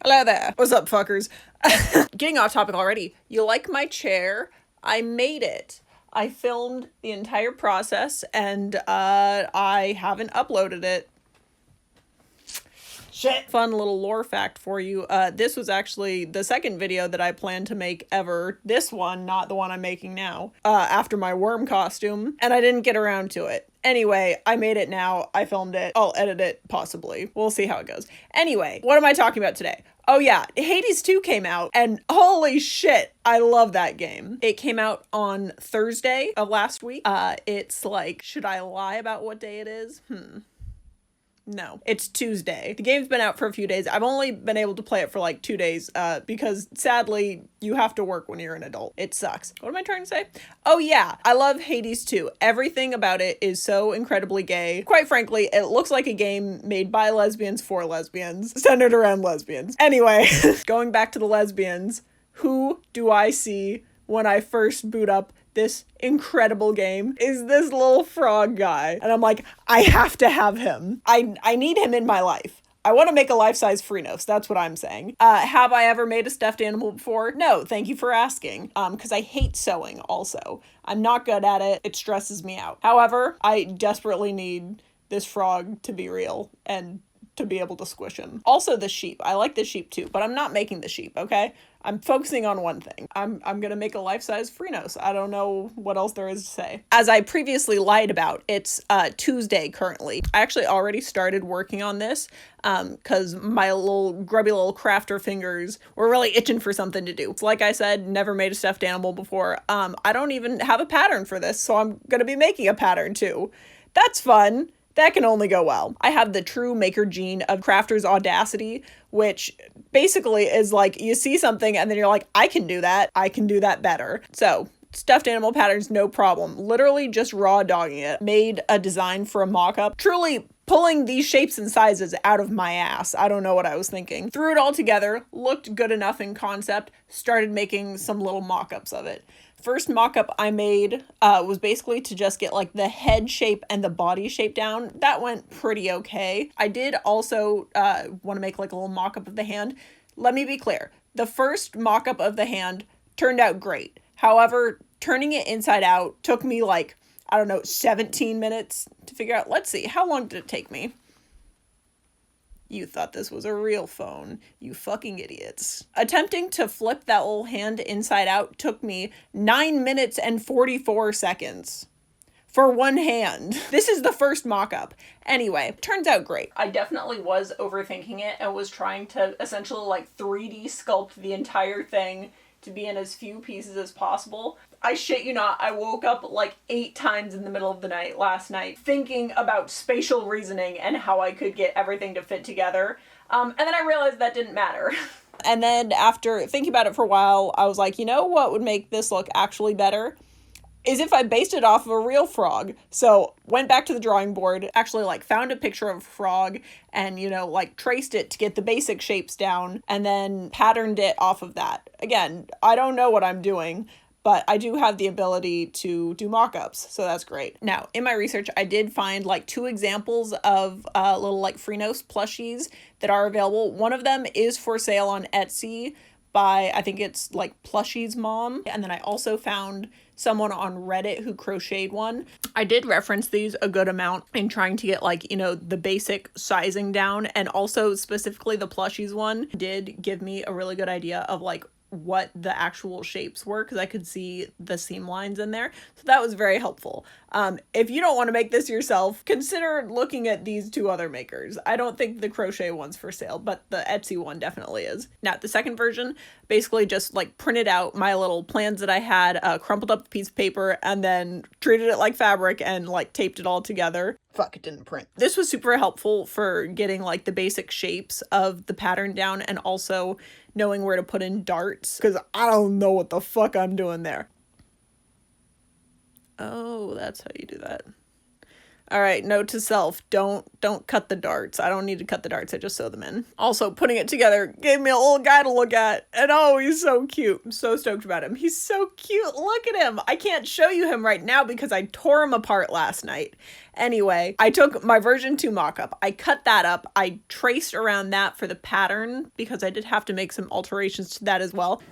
Hello there. What's up, fuckers? Getting off topic already. You like my chair? I made it. I filmed the entire process and I haven't uploaded it. Shit. Fun little lore fact for you. This was actually the second video that I planned to make ever. This one, not the one I'm making now. After my worm costume. And I didn't get around to it. Anyway, I made it now. I filmed it. I'll edit it, possibly. We'll see how it goes. Anyway, what am I talking about today? Oh yeah, Hades 2 came out, and holy shit, I love that game. It came out on Thursday of last week. It's like, should I lie about what day it is? No, it's Tuesday. The game's been out for a few days. I've only been able to play it for like 2 days because sadly you have to work when you're an adult. It sucks. What am I trying to say? Oh yeah, I love Hades 2. Everything about it is so incredibly gay. Quite frankly, it looks like a game made by lesbians for lesbians, centered around lesbians. Anyway, going back to the lesbians, who do I see when I first boot up this incredible game? Is this little frog guy. And I'm like, I have to have him. I need him in my life. I want to make a life-size Frinos. That's what I'm saying. Have I ever made a stuffed animal before? No, thank you for asking. Because I hate sewing also. I'm not good at it. It stresses me out. However, I desperately need this frog to be real and to be able to squish him. Also the sheep. I like the sheep too, but I'm not making the sheep, okay? I'm focusing on one thing. I'm gonna make a life-size Frinos. I don't know what else there is to say. As I previously lied about, it's Tuesday currently. I actually already started working on this because my little grubby little crafter fingers were really itching for something to do. So like I said, never made a stuffed animal before. I don't even have a pattern for this, so I'm gonna be making a pattern too. That's fun. That can only go well. I have the true maker gene of crafter's audacity, which basically is like you see something and then you're like, I can do that. I can do that better. So stuffed animal patterns, no problem. Literally just raw dogging it. Made a design for a mock-up. Truly pulling these shapes and sizes out of my ass. I don't know what I was thinking. Threw it all together, looked good enough in concept, started making some little mock-ups of it. First mock-up I made was basically to just get like the head shape and the body shape down. That went pretty okay. I did also want to make like a little mock-up of the hand. Let me be clear. The first mock-up of the hand turned out great. However, turning it inside out took me like, I don't know, 17 minutes to figure out. Let's see, how long did it take me? You thought this was a real phone, you fucking idiots. Attempting to flip that little hand inside out took me 9 minutes and 44 seconds. For one hand. This is the first mock-up. Anyway, turns out great. I definitely was overthinking it and was trying to essentially like 3D sculpt the entire thing to be in as few pieces as possible. I shit you not, I woke up like 8 times in the middle of the night last night thinking about spatial reasoning and how I could get everything to fit together. And then I realized that didn't matter. And then after thinking about it for a while, I was like, you know what would make this look actually better? Is if I based it off of a real frog. So went back to the drawing board, actually like found a picture of a frog and, you know, like traced it to get the basic shapes down and then patterned it off of that. Again, I don't know what I'm doing, but I do have the ability to do mock-ups, so that's great. Now, in my research, I did find like 2 examples of little like Frinos plushies that are available. One of them is for sale on Etsy by, I think it's like Plushie's mom. And then I also found someone on Reddit who crocheted one. I did reference these a good amount in trying to get like, you know, the basic sizing down, and also specifically the Plushies one did give me a really good idea of like what the actual shapes were because I could see the seam lines in there. So that was very helpful. If you don't want to make this yourself, consider looking at these 2 other makers. I don't think the crochet one's for sale, but the Etsy one definitely is. Now, the second version basically just like printed out my little plans that I had, crumpled up a piece of paper, and then treated it like fabric and like taped it all together. Fuck, it didn't print. This was super helpful for getting like the basic shapes of the pattern down and also knowing where to put in darts because I don't know what the fuck I'm doing there. Oh, that's how you do that. All right, note to self, don't cut the darts. I don't need to cut the darts, I just sew them in. Also, putting it together gave me a little guy to look at, and oh, he's so cute. I'm so stoked about him. He's so cute, look at him. I can't show you him right now because I tore him apart last night. Anyway, I took my version 2 mock-up. I cut that up. I traced around that for the pattern because I did have to make some alterations to that as well.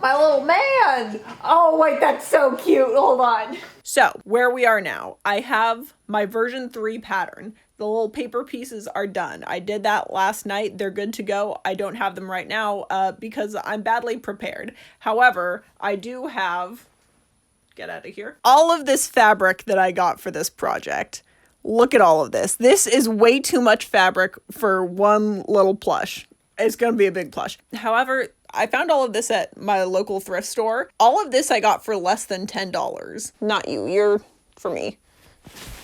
My little man! Oh, wait, that's so cute. Hold on. So, where we are now, I have my version 3 pattern. The little paper pieces are done. I did that last night. They're good to go. I don't have them right now because I'm badly prepared. However, I do have... Get out of here. All of this fabric that I got for this project. Look at all of this. This is way too much fabric for one little plush. It's gonna be a big plush. However, I found all of this at my local thrift store. All of this I got for less than $10. Not you, you're for me.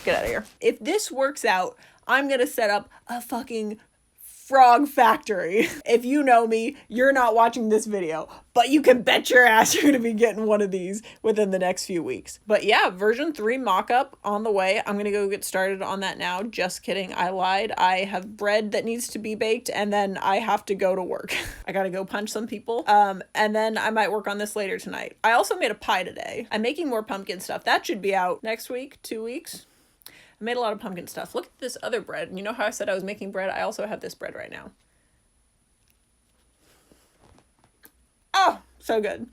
Get out of here. If this works out, I'm gonna set up a fucking frog factory. If you know me, you're not watching this video, but you can bet your ass you're gonna be getting one of these within the next few weeks. But yeah, version 3 mock-up on the way. I'm gonna go get started on that now. Just kidding, I lied. I have bread that needs to be baked and then I have to go to work. I gotta go punch some people. And then I might work on this later tonight. I also made a pie today. I'm making more pumpkin stuff. That should be out next week, 2 weeks. I made a lot of pumpkin stuff. Look at this other bread. You know how I said I was making bread? I also have this bread right now. Oh, so good.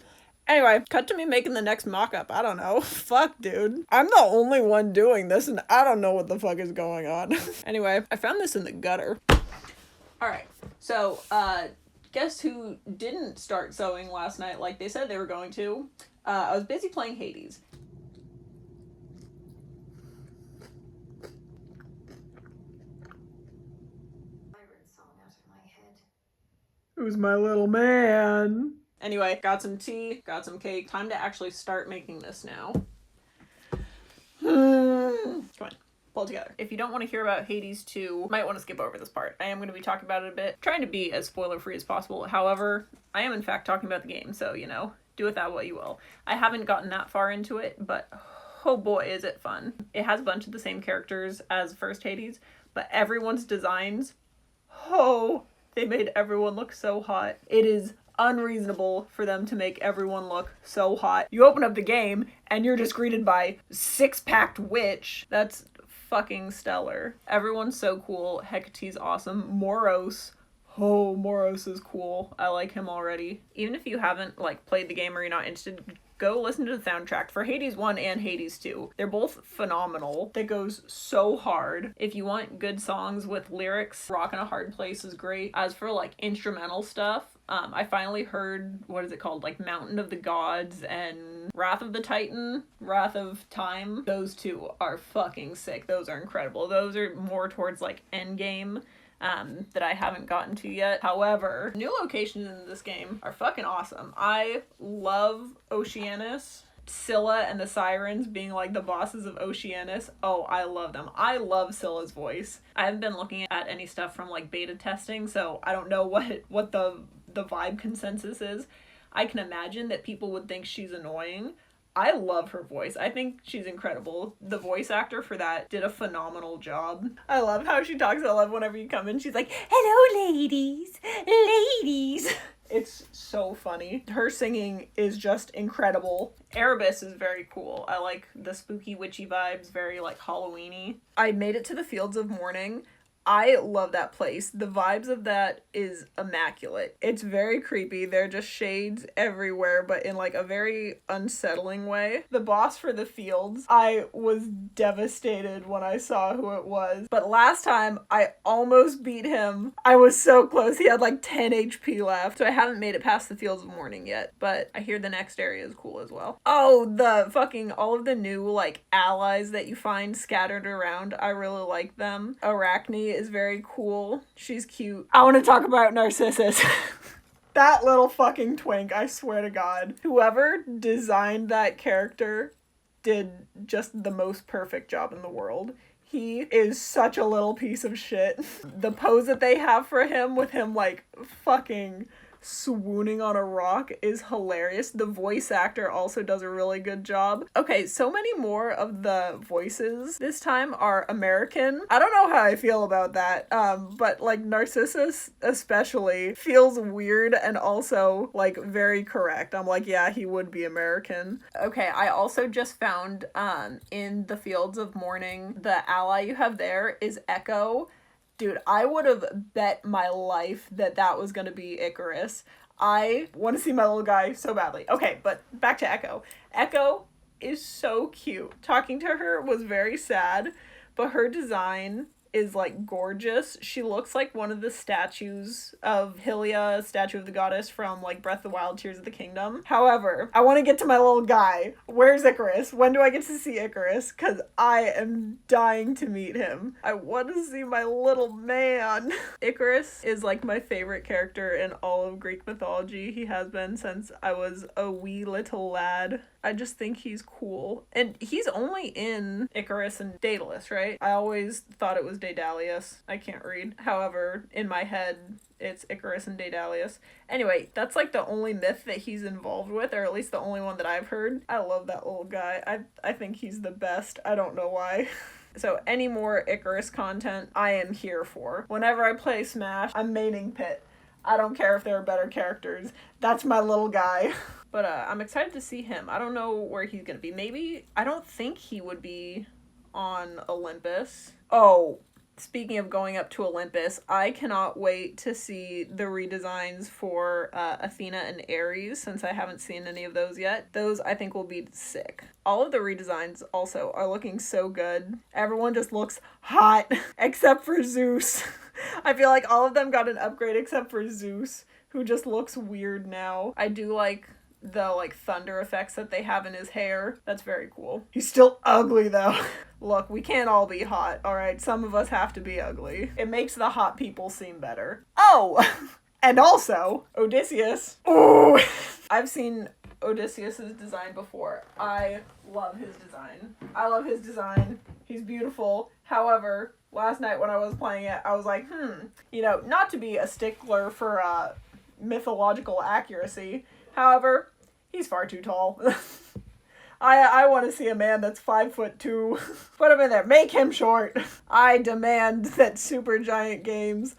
Anyway, cut to me making the next mock-up. I don't know. Fuck, dude. I'm the only one doing this and I don't know what the fuck is going on. Anyway, I found this in the gutter. Alright, so, guess who didn't start sewing last night like they said they were going to? I was busy playing Hades. Who's my little man? Anyway, got some tea, got some cake. Time to actually start making this now. Come on, pull it together. If you don't want to hear about Hades 2, you might want to skip over this part. I am going to be talking about it a bit, trying to be as spoiler-free as possible. However, I am in fact talking about the game, so, you know, do with that what you will. I haven't gotten that far into it, but oh boy, is it fun. It has a bunch of the same characters as first Hades, but everyone's designs, oh, they made everyone look so hot. It is unreasonable for them to make everyone look so hot. You open up the game and you're just greeted by six-packed witch. That's fucking stellar. Everyone's so cool. Hecate's awesome. Moros. Oh, Moros is cool. I like him already. Even if you haven't like played the game or you're not interested, go listen to the soundtrack for Hades 1 and Hades 2. They're both phenomenal. That goes so hard. If you want good songs with lyrics, Rockin' a Hard Place is great. As for like instrumental stuff, I finally heard, what is it called? Like Mountain of the Gods and Wrath of the Titan, Wrath of Time. Those two are fucking sick. Those are incredible. Those are more towards like endgame. That I haven't gotten to yet. However, new locations in this game are fucking awesome. I love Oceanus. Scylla and the Sirens being like the bosses of Oceanus. Oh, I love them. I love Scylla's voice. I haven't been looking at any stuff from like beta testing, so I don't know what the vibe consensus is. I can imagine that people would think she's annoying. I love her voice. I think she's incredible. The voice actor for that did a phenomenal job. I love how she talks. I love whenever you come in, she's like, hello, ladies. Ladies. It's so funny. Her singing is just incredible. Erebus is very cool. I like the spooky witchy vibes, very like Halloween-y. I made it to the Fields of Mourning. I love that place. The vibes of that is immaculate. It's very creepy. There are just shades everywhere, but in like a very unsettling way. The boss for the fields, I was devastated when I saw who it was. But last time, I almost beat him. I was so close. He had like 10 HP left. So I haven't made it past the Fields of Mourning yet, but I hear the next area is cool as well. Oh, the fucking, all of the new like allies that you find scattered around. I really like them. Arachne is very cool. She's cute. I want to talk about Narcissus. That little fucking twink, I swear to God. Whoever designed that character did just the most perfect job in the world. He is such a little piece of shit. The pose that they have for him with him like fucking swooning on a rock is hilarious. The voice actor also does a really good job. Okay, so many more of the voices this time are American. I don't know how I feel about that, but like Narcissus especially feels weird and also like very correct. I'm like, yeah, he would be American. Okay, I also just found in the Fields of Mourning, the ally you have there is Echo. Dude, I would have bet my life that that was going to be Icarus. I want to see my little guy so badly. Okay, but back to Echo. Echo is so cute. Talking to her was very sad, but her design is like gorgeous. She looks like one of the statues of Hylia, statue of the goddess from like Breath of the Wild, Tears of the Kingdom. However, I want to get to my little guy. Where's Icarus? When do I get to see Icarus? Because I am dying to meet him. I want to see my little man. Icarus is like my favorite character in all of Greek mythology. He has been since I was a wee little lad. I just think he's cool. And he's only in Icarus and Daedalus, right? I always thought it was Daedalus. I can't read. However, in my head, it's Icarus and Daedalus. Anyway, that's like the only myth that he's involved with, or at least the only one that I've heard. I love that little guy. I think he's the best. I don't know why. So any more Icarus content, I am here for. Whenever I play Smash, I'm maining Pit. I don't care if there are better characters. That's my little guy. But I'm excited to see him. I don't know where he's gonna be. Maybe, I don't think he would be on Olympus. Oh, speaking of going up to Olympus, I cannot wait to see the redesigns for Athena and Ares, since I haven't seen any of those yet. Those I think will be sick. All of the redesigns also are looking so good. Everyone just looks hot, except for Zeus. I feel like all of them got an upgrade except for Zeus, who just looks weird now. I do like the like thunder effects that they have in his hair. That's very cool. He's still ugly though. Look, we can't all be hot, alright? Some of us have to be ugly. It makes the hot people seem better. Oh! And also, Odysseus. Ooh! I've seen Odysseus's design before. I love his design. He's beautiful. However, last night when I was playing it, I was like, you know, not to be a stickler for mythological accuracy. However, he's far too tall. I want to see a man that's 5'2". Put him in there. Make him short. I demand that Supergiant Games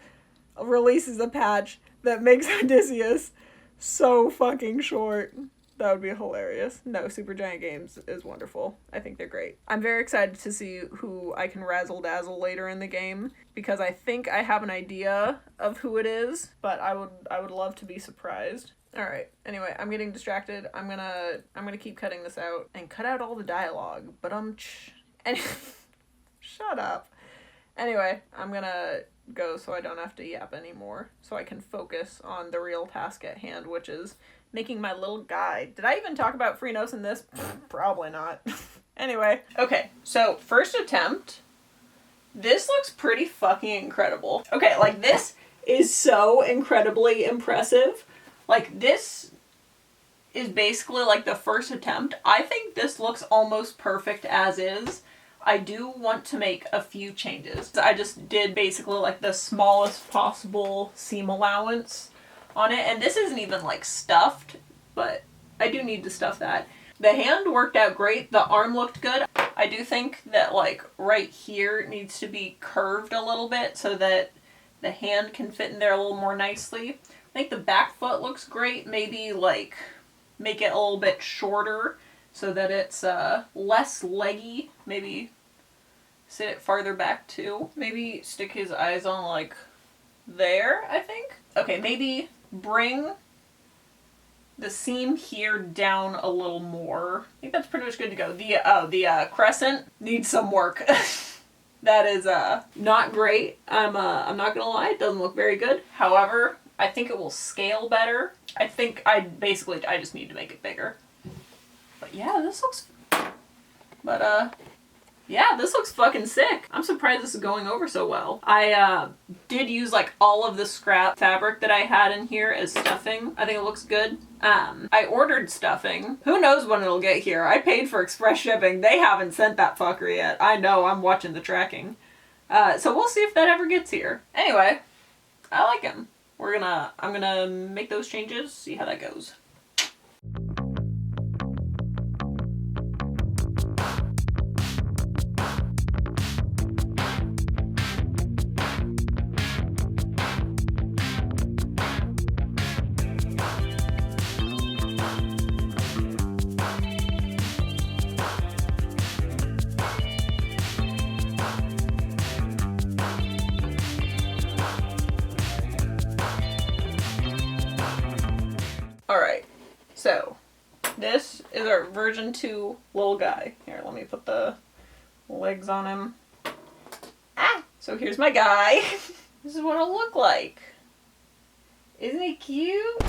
releases a patch that makes Odysseus so fucking short. That would be hilarious. No, Supergiant Games is wonderful. I think they're great. I'm very excited to see who I can razzle dazzle later in the game, because I think I have an idea of who it is, but I would love to be surprised. Alright, anyway, I'm getting distracted. I'm gonna keep cutting this out and cut out all the dialogue, but shut up. Anyway, I'm gonna go so I don't have to yap anymore, so I can focus on the real task at hand, which is making my little guy. Did I even talk about Frinos in this? Probably not. Anyway, okay, so first attempt. This looks pretty fucking incredible. Okay, like this is so incredibly impressive. Like this is basically like the first attempt. I think this looks almost perfect as is. I do want to make a few changes. I just did basically like the smallest possible seam allowance on it. And this isn't even like stuffed, but I do need to stuff that. The hand worked out great. The arm looked good. I do think that like right here needs to be curved a little bit so that the hand can fit in there a little more nicely. I think the back foot looks great. Maybe like make it a little bit shorter so that it's less leggy. Maybe sit it farther back too. Maybe stick his eyes on like there, I think. Okay, maybe bring the seam here down a little more. I think that's pretty much good to go. The crescent needs some work. That is not great. I'm not gonna lie, it doesn't look very good. However, I think it will scale better. I think I just need to make it bigger. But yeah, this looks yeah, this looks fucking sick. I'm surprised this is going over so well. I did use like all of the scrap fabric that I had in here as stuffing. I think it looks good. I ordered stuffing. Who knows when it'll get here? I paid for express shipping. They haven't sent that fucker yet. I know, I'm watching the tracking. So we'll see if that ever gets here. Anyway, I like him. I'm gonna make those changes, see how that goes. Alright, so this is our version 2 little guy. Here, let me put the legs on him. Ah! So here's my guy. This is what it'll look like. Isn't he cute?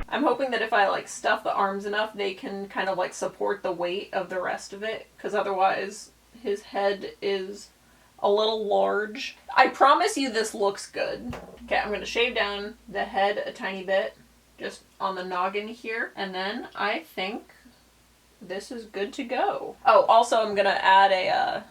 I'm hoping that if I like stuff the arms enough, they can kind of like support the weight of the rest of it, because otherwise his head is a little large. I promise you this looks good. Okay, I'm gonna shave down the head a tiny bit, just on the noggin here, and then I think this is good to go. Oh, also I'm gonna add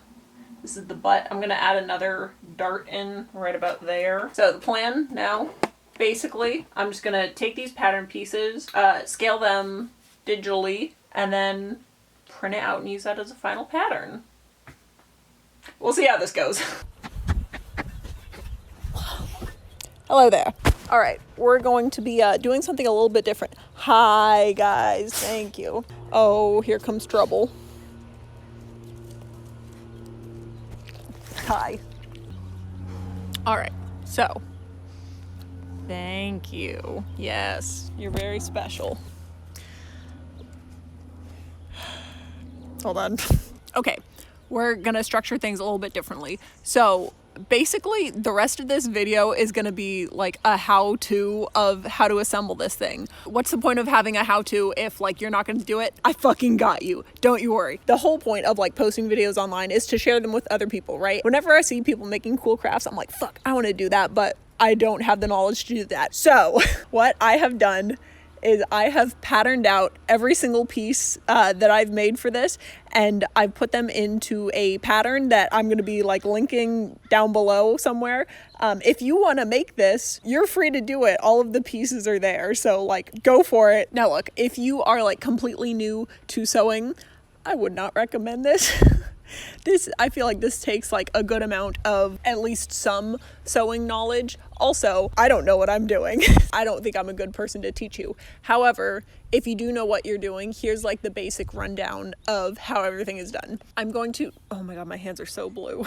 this is the butt, I'm gonna add another dart in right about there. So the plan now, basically, I'm just gonna take these pattern pieces, scale them digitally, and then print it out and use that as a final pattern. We'll see how this goes. Hello there. All right, we're going to be doing something a little bit different. Hi, guys. Thank you. Oh, here comes trouble. Hi. All right, so thank you. Yes, you're very special. Hold on. Okay, we're gonna structure things a little bit differently. So basically the rest of this video is going to be like a how-to of how to assemble this thing. What's the point of having a how-to if like you're not going to do it? I fucking got you. Don't you worry. The whole point of like posting videos online is to share them with other people, right? Whenever I see people making cool crafts, I'm like, fuck, I want to do that, but I don't have the knowledge to do that. So what I have done is I have patterned out every single piece that I've made for this, and I've put them into a pattern that I'm going to be like linking down below somewhere. If you want to make this, you're free to do it. All of the pieces are there, so like go for it. Now look, if you are like completely new to sewing, I would not recommend this. I feel like this takes like a good amount of at least some sewing knowledge. Also, I don't know what I'm doing. I don't think I'm a good person to teach you. However, if you do know what you're doing, here's like the basic rundown of how everything is done. I'm going to, oh my God, my hands are so blue.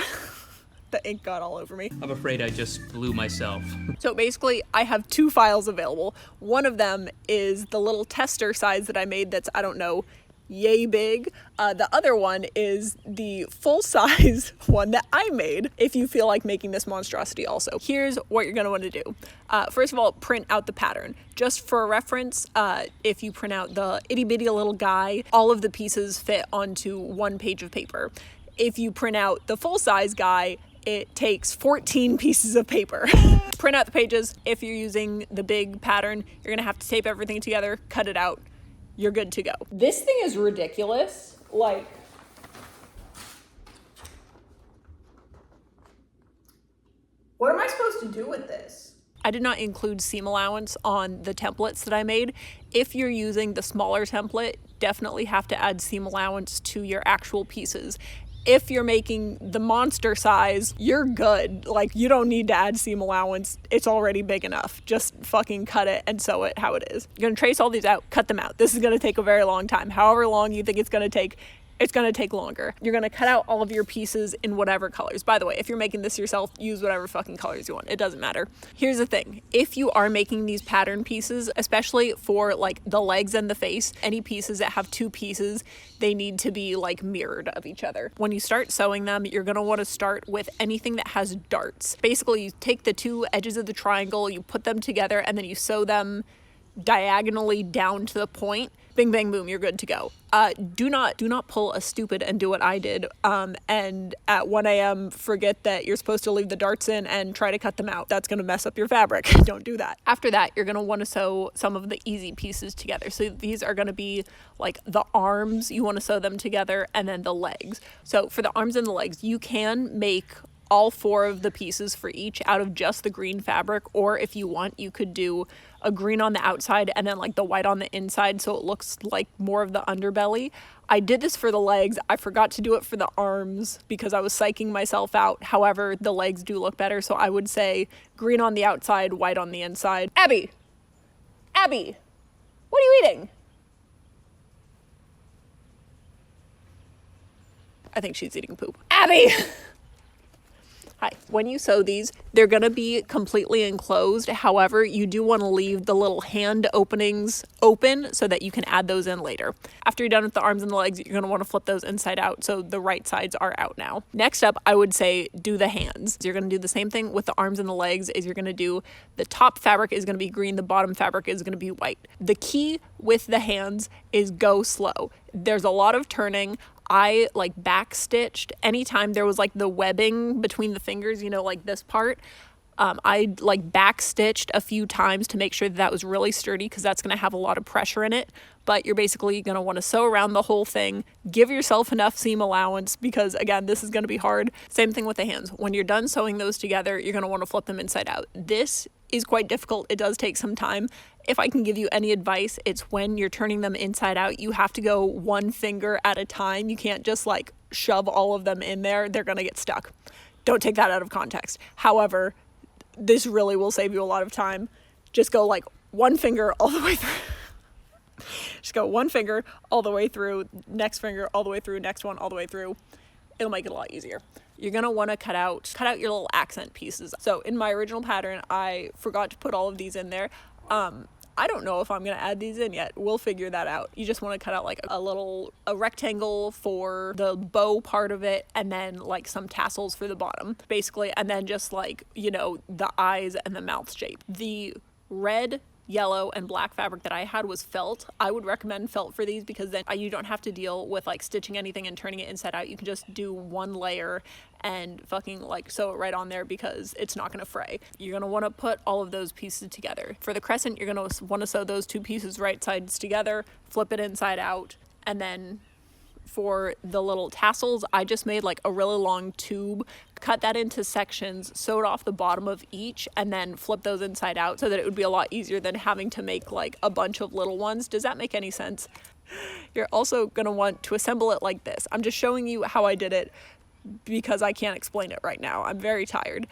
The ink got all over me. I'm afraid I just blew myself. So basically, I have 2 files available. One of them is the little tester size that I made that's, I don't know, yay big. The other one is the full size one that I made if you feel like making this monstrosity also. Here's what you're going to want to do. First of all, print out the pattern. Just for reference, if you print out the itty bitty little guy, all of the pieces fit onto 1 page of paper. If you print out the full size guy, it takes 14 pieces of paper. Print out the pages. If you're using the big pattern, you're going to have to tape everything together, cut it out. You're good to go. This thing is ridiculous. Like, what am I supposed to do with this? I did not include seam allowance on the templates that I made. If you're using the smaller template, definitely have to add seam allowance to your actual pieces. If you're making the monster size, you're good. Like, you don't need to add seam allowance. It's already big enough. Just fucking cut it and sew it how it is. You're gonna trace all these out, cut them out. This is gonna take a very long time. However long you think it's gonna take longer. You're gonna cut out all of your pieces in whatever colors. By the way, if you're making this yourself, use whatever fucking colors you want. It doesn't matter. Here's the thing. If you are making these pattern pieces, especially for like the legs and the face, any pieces that have 2 pieces, they need to be like mirrored of each other. When you start sewing them, you're gonna wanna start with anything that has darts. Basically, you take the 2 edges of the triangle, you put them together, and then you sew them diagonally down to the point. Bing, bang, boom, you're good to go. Do not pull a stupid and do what I did, and at 1 a.m. forget that you're supposed to leave the darts in and try to cut them out. That's gonna mess up your fabric. Don't do that. After that, you're gonna wanna sew some of the easy pieces together. So these are gonna be like the arms, you wanna sew them together, and then the legs. So for the arms and the legs, you can make all 4 of the pieces for each out of just the green fabric, or if you want, you could do a green on the outside and then like the white on the inside so it looks like more of the underbelly. I did this for the legs. I forgot to do it for the arms because I was psyching myself out. However, the legs do look better, so I would say green on the outside, white on the inside. Abby! Abby! What are you eating? I think she's eating poop. Abby! Hi. When you sew these, they're going to be completely enclosed. However, you do want to leave the little hand openings open so that you can add those in later. After you're done with the arms and the legs, you're going to want to flip those inside out so the right sides are out now. Next up, I would say do the hands. You're going to do the same thing with the arms and the legs. Is you're going to do the top fabric is going to be green, the bottom fabric is going to be white. The key with the hands is go slow. There's a lot of turning. I like back stitched anytime there was like the webbing between the fingers, you know, like this part. I like back stitched a few times to make sure that was really sturdy because that's going to have a lot of pressure in it. But you're basically going to want to sew around the whole thing. Give yourself enough seam allowance because again, this is going to be hard. Same thing with the hands. When you're done sewing those together, you're going to want to flip them inside out. This is quite difficult. It does take some time. If I can give you any advice, it's when you're turning them inside out, you have to go one finger at a time. You can't just like shove all of them in there. They're going to get stuck. Don't take that out of context. However, this really will save you a lot of time. Just go like one finger all the way through. Just go one finger all the way through, next finger all the way through, next one all the way through. It'll make it a lot easier. You're going to want to cut out your little accent pieces. So in my original pattern, I forgot to put all of these in there. I don't know if I'm going to add these in yet. We'll figure that out. You just want to cut out like a rectangle for the bow part of it and then like some tassels for the bottom, basically. And then just like, you know, the eyes and the mouth shape. The red, yellow, and black fabric that I had was felt. I would recommend felt for these because then you don't have to deal with like stitching anything and turning it inside out. You can just do one layer and fucking like sew it right on there because it's not going to fray. You're going to want to put all of those pieces together. For the crescent, you're going to want to sew those 2 pieces right sides together, flip it inside out, and then for the little tassels, I just made like a really long tube, cut that into sections, sewed off the bottom of each, and then flip those inside out so that it would be a lot easier than having to make like a bunch of little ones. Does that make any sense? You're also going to want to assemble it like this. I'm just showing you how I did it because I can't explain it right now. I'm very tired.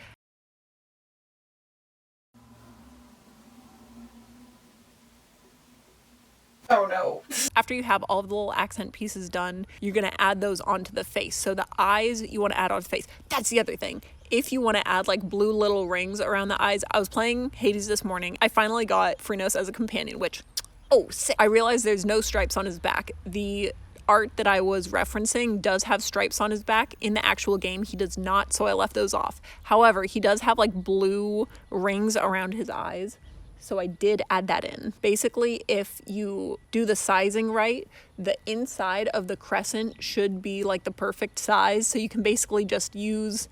Oh no. After you have all of the little accent pieces done, you're going to add those onto the face. So the eyes you want to add onto the face. That's the other thing. If you want to add like blue little rings around the eyes, I was playing Hades this morning. I finally got Frinos as a companion, which, oh, sick. I realized there's no stripes on his back. The art that I was referencing does have stripes on his back. In the actual game, he does not, so I left those off. However, he does have like blue rings around his eyes. So I did add that in. Basically, if you do the sizing right, the inside of the crescent should be like the perfect size. So you can basically just use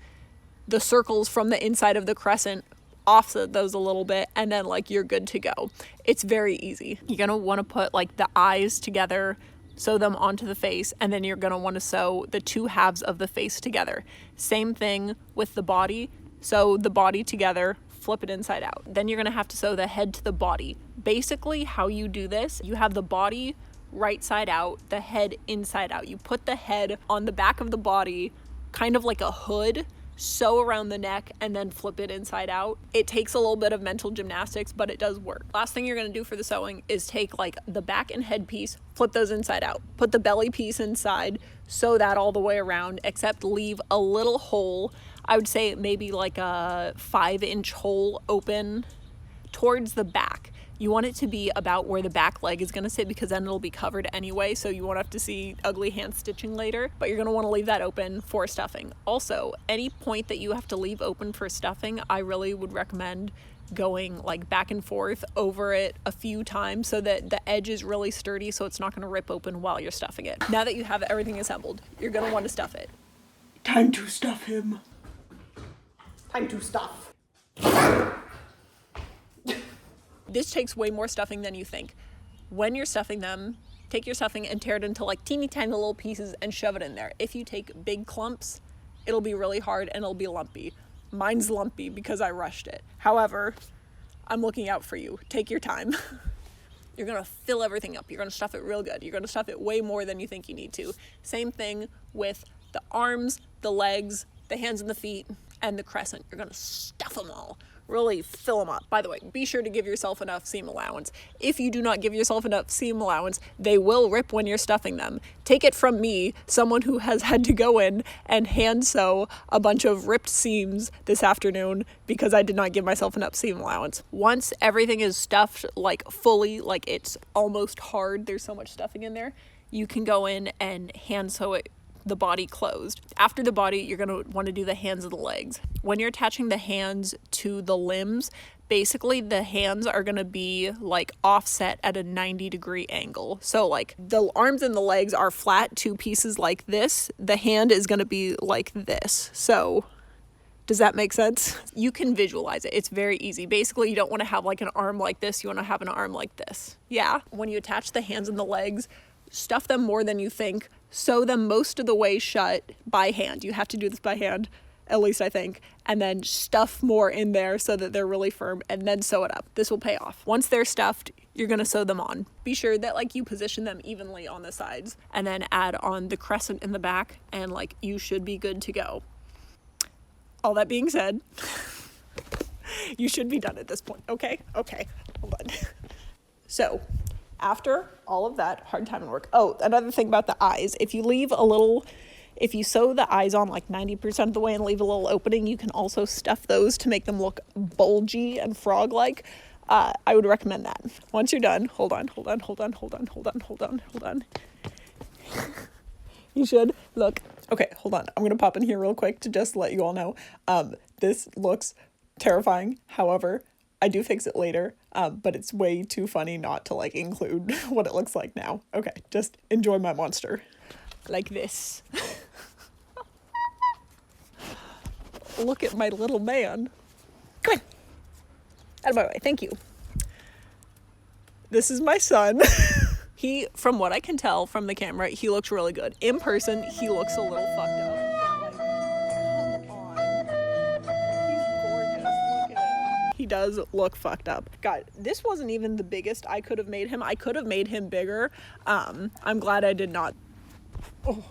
the circles from the inside of the crescent, offset those a little bit, and then like you're good to go. It's very easy. You're gonna wanna put like the eyes together, sew them onto the face, and then you're gonna wanna sew the 2 halves of the face together. Same thing with the body. Sew the body together, flip it inside out. Then you're gonna have to sew the head to the body. Basically, how you do this, you have the body right side out, the head inside out. You put the head on the back of the body, kind of like a hood, sew around the neck, and then flip it inside out. It takes a little bit of mental gymnastics, but it does work. Last thing you're gonna do for the sewing is take like the back and head piece, flip those inside out. Put the belly piece inside, sew that all the way around, except leave a little hole. I would say maybe like a 5-inch hole open towards the back. You want it to be about where the back leg is going to sit because then it'll be covered anyway, so you won't have to see ugly hand stitching later, but you're going to want to leave that open for stuffing. Also, any point that you have to leave open for stuffing, I really would recommend going like back and forth over it a few times so that the edge is really sturdy so it's not going to rip open while you're stuffing it. Now that you have everything assembled, you're going to want to stuff it. Time to stuff him. Time to stuff. This takes way more stuffing than you think. When you're stuffing them, take your stuffing and tear it into like teeny tiny little pieces and shove it in there. If you take big clumps, it'll be really hard and it'll be lumpy. Mine's lumpy because I rushed it. However, I'm looking out for you. Take your time. You're gonna fill everything up. You're gonna stuff it real good. You're gonna stuff it way more than you think you need to. Same thing with the arms, the legs, the hands and the feet, and the crescent. You're gonna stuff them all. Really fill them up. By the way, be sure to give yourself enough seam allowance. If you do not give yourself enough seam allowance, they will rip when you're stuffing them. Take it from me, someone who has had to go in and hand sew a bunch of ripped seams this afternoon because I did not give myself enough seam allowance. Once everything is stuffed like fully, like it's almost hard, there's so much stuffing in there, you can go in and hand sew it, the body closed. After the body, you're going to want to do the hands and the legs. When you're attaching the hands to the limbs, basically the hands are going to be like offset at a 90-degree angle. So like the arms and the legs are flat, two pieces like this. The hand is going to be like this. So does that make sense? You can visualize it. It's very easy. Basically, you don't want to have like an arm like this. You want to have an arm like this. Yeah. When you attach the hands and the legs, stuff them more than you think. Sew them most of the way shut by hand. You have to do this by hand, at least I think. And then stuff more in there so that they're really firm, and then sew it up. This will pay off. Once they're stuffed, you're gonna sew them on. Be sure that like you position them evenly on the sides, and then add on the crescent in the back, and like you should be good to go. All that being said, you should be done at this point. Okay, hold on. So, after all of that hard time and work. Oh, another thing about the eyes. If you sew the eyes on like 90% of the way and leave a little opening, you can also stuff those to make them look bulgy and frog-like. I would recommend that. Once you're done, hold on. You should look. Okay, hold on. I'm going to pop in here real quick to just let you all know. This looks terrifying. However, I do fix it later, but it's way too funny not to like include what it looks like now. Okay, just enjoy my monster. Like this. Look at my little man. Come on. Out of my way, thank you. This is my son. He, from what I can tell from the camera, he looks really good. In person, he looks a little fucked up. He does look fucked up. God, this wasn't even the biggest I could have made him. I could have made him bigger. I'm glad I did not. Oh.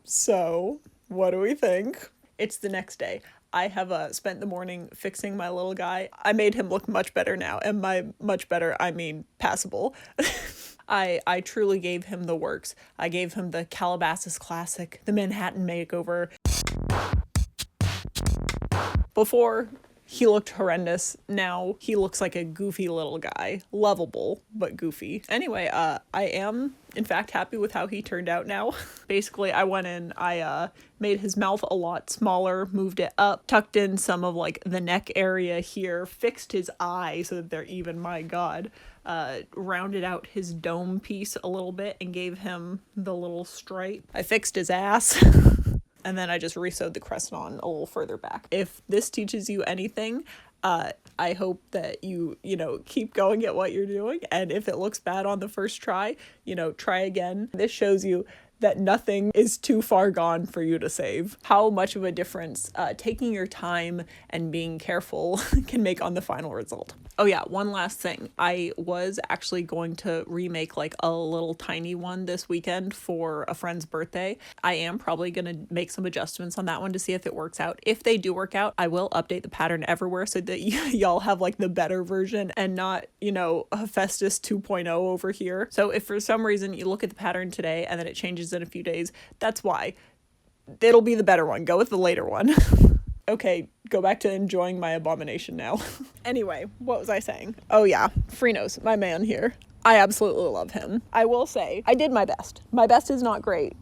So, what do we think? It's the next day. I have spent the morning fixing my little guy. I made him look much better now. And by much better, I mean passable. I truly gave him the works. I gave him the Calabasas Classic, the Manhattan Makeover. Before, he looked horrendous. Now, he looks like a goofy little guy. Lovable, but goofy. Anyway, I am, in fact, happy with how he turned out now. Basically, I went in, I made his mouth a lot smaller, moved it up, tucked in some of, like, the neck area here, fixed his eyes so that they're even, my god. Rounded out his dome piece a little bit and gave him the little stripe. I fixed his ass. And then I just resewed the crescent on a little further back. If this teaches you anything, I hope that you keep going at what you're doing. And if it looks bad on the first try, try again. This shows you that nothing is too far gone for you to save. How much of a difference taking your time and being careful can make on the final result. Oh yeah, one last thing. I was actually going to remake like a little tiny one this weekend for a friend's birthday. I am probably going to make some adjustments on that one to see if it works out. If they do work out, I will update the pattern everywhere so that y'all have like the better version and not, Hephaestus 2.0 over here. So if for some reason you look at the pattern today and then it changes in a few days, that's why. It'll be the better one. Go with the later one. Okay, go back to enjoying my abomination now. Anyway, what was I saying? Oh yeah, Frinos, my man here. I absolutely love him. I will say, I did my best. My best is not great,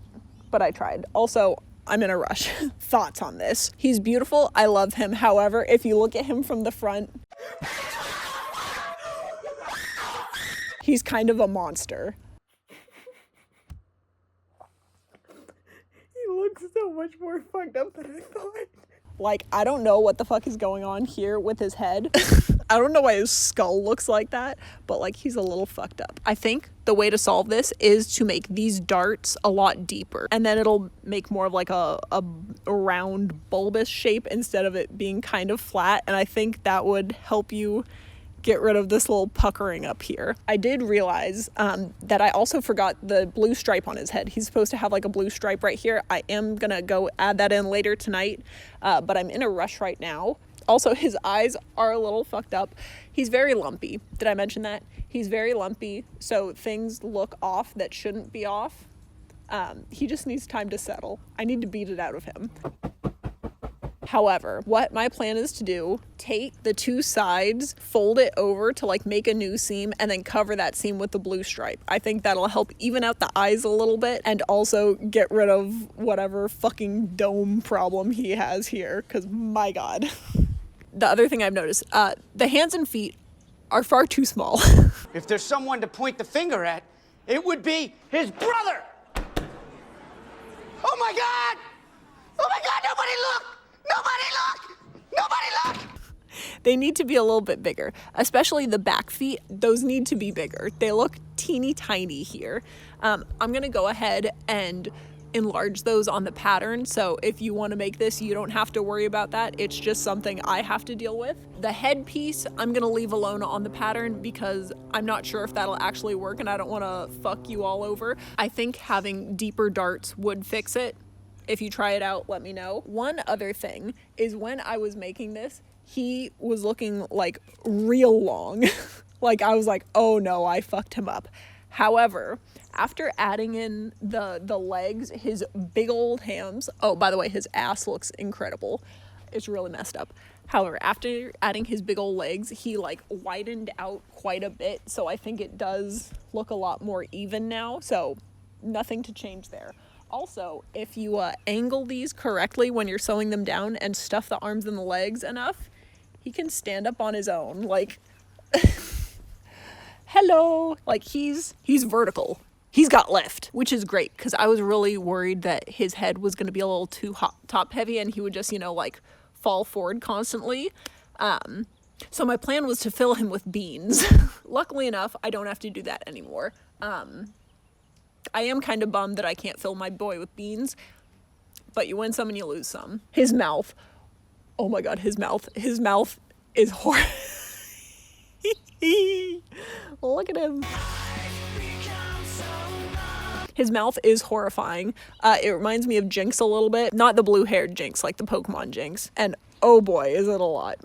but I tried. Also, I'm in a rush. Thoughts on this? He's beautiful. I love him. However, if you look at him from the front, he's kind of a monster. He looks so much more fucked up than I thought. Like, I don't know what the fuck is going on here with his head. I don't know why his skull looks like that, but like he's a little fucked up. I think the way to solve this is to make these darts a lot deeper, and then it'll make more of like a round bulbous shape instead of it being kind of flat, and I think that would help you get rid of this little puckering up here. I did realize that I also forgot the blue stripe on his head. He's supposed to have like a blue stripe right here. I am gonna go add that in later tonight, but I'm in a rush right now. Also, his eyes are a little fucked up. He's very lumpy. Did I mention that? He's very lumpy, so things look off that shouldn't be off. He just needs time to settle. I need to beat it out of him. However, what my plan is to do, take the two sides, fold it over to like make a new seam, and then cover that seam with the blue stripe. I think that'll help even out the eyes a little bit and also get rid of whatever fucking dome problem he has here, because my god. The other thing I've noticed, the hands and feet are far too small. If there's someone to point the finger at, it would be his brother! Oh my god! Oh my god, nobody look! Nobody look! Nobody look! They need to be a little bit bigger, especially the back feet. Those need to be bigger. They look teeny tiny here. I'm gonna go ahead and enlarge those on the pattern, so if you want to make this, you don't have to worry about that. It's just something I have to deal with. The headpiece I'm gonna leave alone on the pattern because I'm not sure if that'll actually work and I don't want to fuck you all over. I think having deeper darts would fix it. If you try it out, let me know. One other thing is when I was making this, he was looking like real long. Like I was like, oh no, I fucked him up. However, after adding in the legs, his big old hams, oh, by the way, his ass looks incredible. It's really messed up. However, after adding his big old legs, he like widened out quite a bit. So I think it does look a lot more even now. So nothing to change there. Also, if you angle these correctly when you're sewing them down and stuff the arms and the legs enough, he can stand up on his own. Like, hello. Like he's vertical. He's got lift, which is great because I was really worried that his head was going to be a little too top heavy and he would just, you know, like fall forward constantly. So my plan was to fill him with beans. Luckily enough, I don't have to do that anymore. I am kind of bummed that I can't fill my boy with beans, but you win some and you lose some. His mouth. Oh my god, his mouth is horrible. Look at him. His mouth is horrifying. It reminds me of Jinx a little bit. Not the blue-haired Jinx, like the Pokemon Jinx. And oh boy, is it a lot.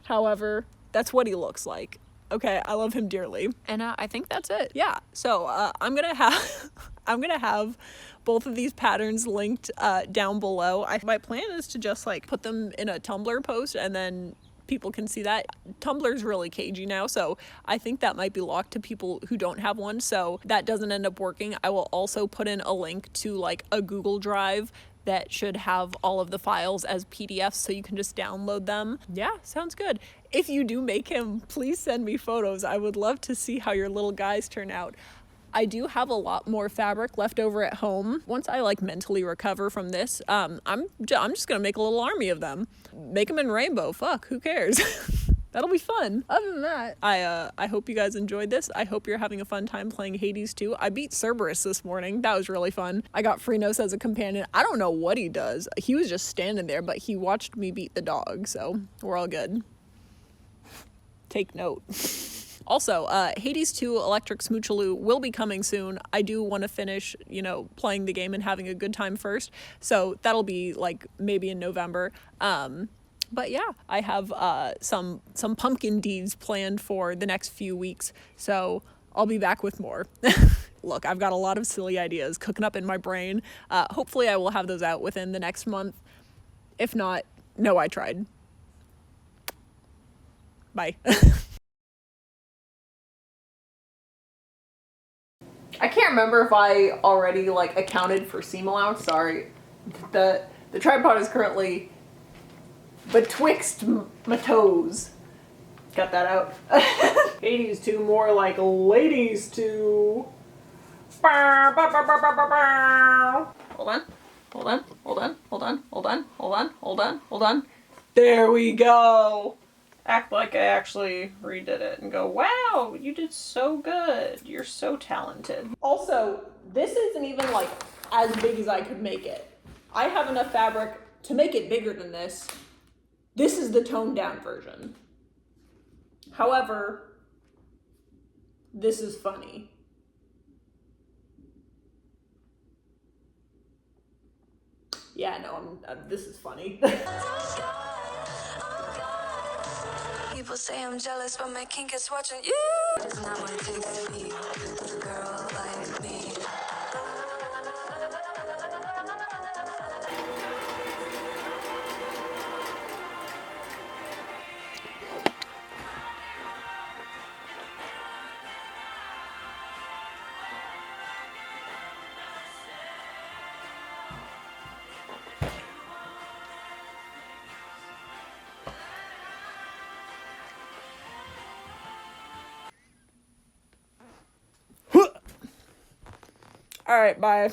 However, that's what he looks like. Okay, I love him dearly. And I think that's it. Yeah, so I'm gonna have both of these patterns linked down below. My plan is to just like put them in a Tumblr post and then people can see that. Tumblr's really cagey now, so I think that might be locked to people who don't have one, so that doesn't end up working. I will also put in a link to like a Google Drive that should have all of the files as PDFs so you can just download them. Yeah, sounds good. If you do make him, please send me photos. I would love to see how your little guys turn out. I do have a lot more fabric left over at home. Once I like mentally recover from this, I'm just gonna make a little army of them. Make them in rainbow. Fuck, who cares? That'll be fun. Other than that, I hope you guys enjoyed this. I hope you're having a fun time playing Hades 2. I beat Cerberus this morning. That was really fun. I got Frinos as a companion. I don't know what he does. He was just standing there, but he watched me beat the dog, so we're all good. Take note. Also, Hades 2 Electric Smoochalooo will be coming soon. I do want to finish, you know, playing the game and having a good time first. So that'll be like maybe in November. But yeah, I have some pumpkin deeds planned for the next few weeks. So I'll be back with more. Look, I've got a lot of silly ideas cooking up in my brain. Hopefully I will have those out within the next month. If not, no, I tried. Bye. I can't remember if I already like accounted for seam allowance. Sorry. The tripod is currently betwixt my toes. Got that out. Hades 2 more like ladies 2. Hold on. Hold on. Hold on. Hold on. Hold on. Hold on. Hold on. Hold on. There we go. Act like I actually redid it and go, wow, you did so good. You're so talented. Also, this isn't even like as big as I could make it. I have enough fabric to make it bigger than this. This is the toned down version. However, this is funny. Yeah, no, this is funny. People say I'm jealous, but my kink is watching you. It's not what it takes to be a girl like me. Alright, bye.